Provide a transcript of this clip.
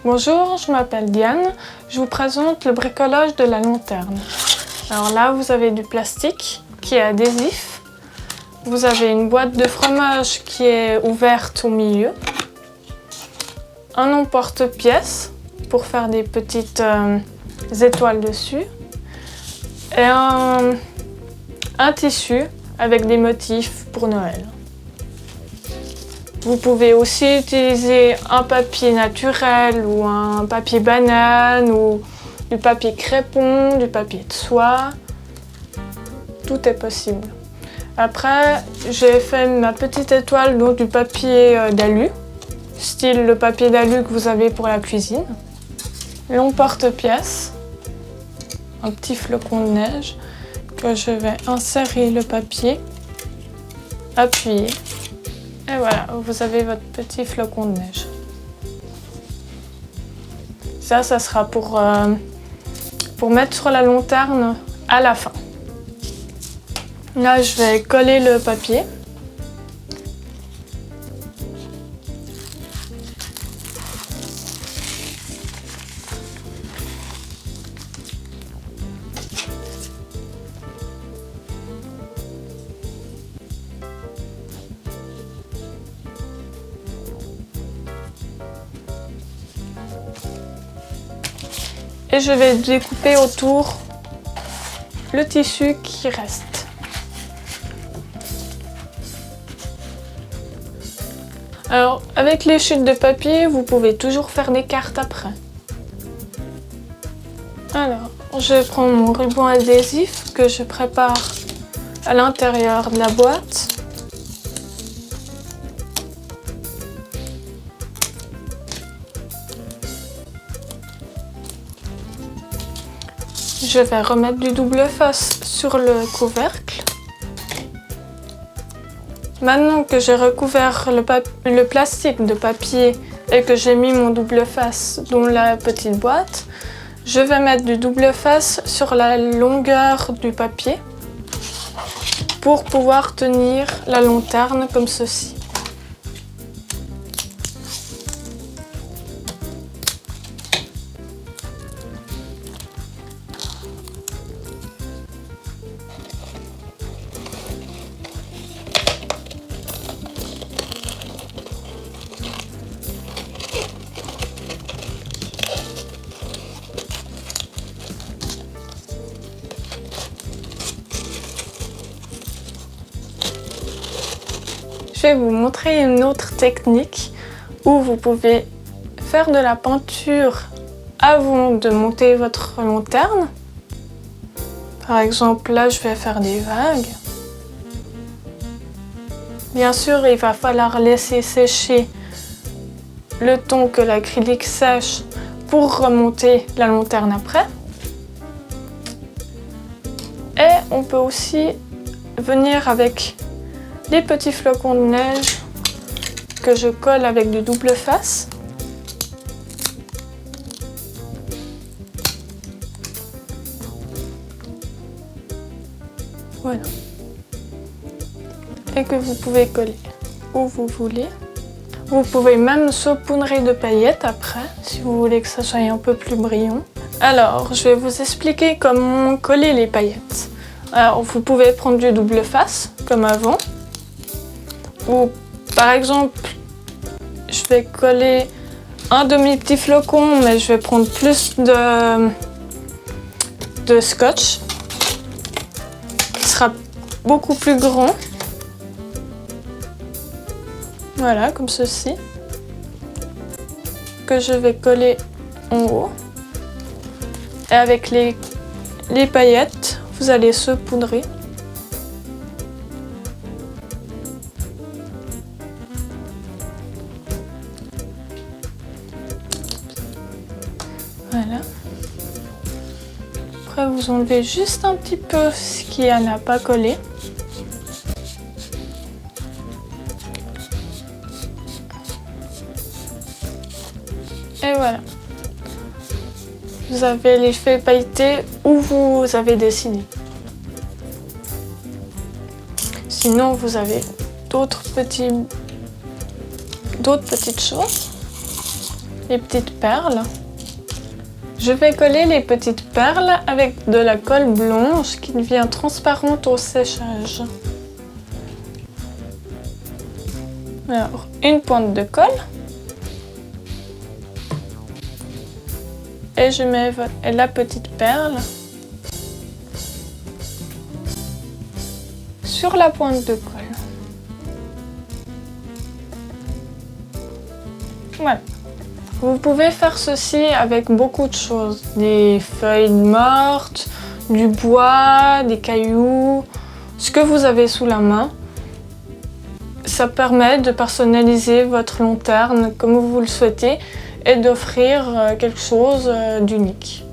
Bonjour, je m'appelle Diane. Je vous présente le bricolage de la lanterne. Alors là, vous avez du plastique qui est adhésif. Vous avez une boîte de fromage qui est ouverte au milieu. Un emporte-pièce pour faire des petites étoiles dessus. Et un tissu avec des motifs pour Noël. Vous pouvez aussi utiliser un papier naturel ou un papier banane ou du papier crépon, du papier de soie. Tout est possible. Après, j'ai fait ma petite étoile donc du papier d'alu, style le papier d'alu que vous avez pour la cuisine. L'emporte-pièce, un petit flocon de neige que je vais insérer le papier, appuyer. Et voilà, vous avez votre petit flocon de neige. Ça sera pour mettre sur la lanterne à la fin. Là, je vais coller le papier. Et je vais découper autour le tissu qui reste. Alors, avec les chutes de papier, vous pouvez toujours faire des cartes après. Alors, je prends mon ruban adhésif que je prépare à l'intérieur de la boîte. Je vais remettre du double face sur le couvercle. Maintenant que j'ai recouvert le plastique de papier et que j'ai mis mon double face dans la petite boîte, je vais mettre du double face sur la longueur du papier pour pouvoir tenir la lanterne comme ceci. Je vais vous montrer une autre technique où vous pouvez faire de la peinture avant de monter votre lanterne. Par exemple, là, je vais faire des vagues. Bien sûr, il va falloir laisser sécher le temps que l'acrylique sèche pour remonter la lanterne après. Et on peut aussi venir avec les petits flocons de neige que je colle avec du double face. Voilà. Et que vous pouvez coller où vous voulez. Vous pouvez même saupoudrer de paillettes après, si vous voulez que ça soit un peu plus brillant. Alors, je vais vous expliquer comment coller les paillettes. Alors, vous pouvez prendre du double face, comme avant. Ou, par exemple, je vais coller un demi-petit flocon, mais je vais prendre plus de scotch, qui sera beaucoup plus grand. Voilà, comme ceci, que je vais coller en haut. Et avec les paillettes, vous allez saupoudrer. Voilà. Après, vous enlevez juste un petit peu ce qui n'a pas collé. Et voilà. Vous avez l'effet pailleté où vous avez dessiné. Sinon, vous avez d'autres petites choses. les petites perles. Je vais coller les petites perles avec de la colle blanche qui devient transparente au séchage. Alors, une pointe de colle. Et je mets la petite perle sur la pointe de colle. Voilà. Vous pouvez faire ceci avec beaucoup de choses. Des feuilles mortes, du bois, des cailloux, ce que vous avez sous la main. Ça permet de personnaliser votre lanterne comme vous le souhaitez et d'offrir quelque chose d'unique.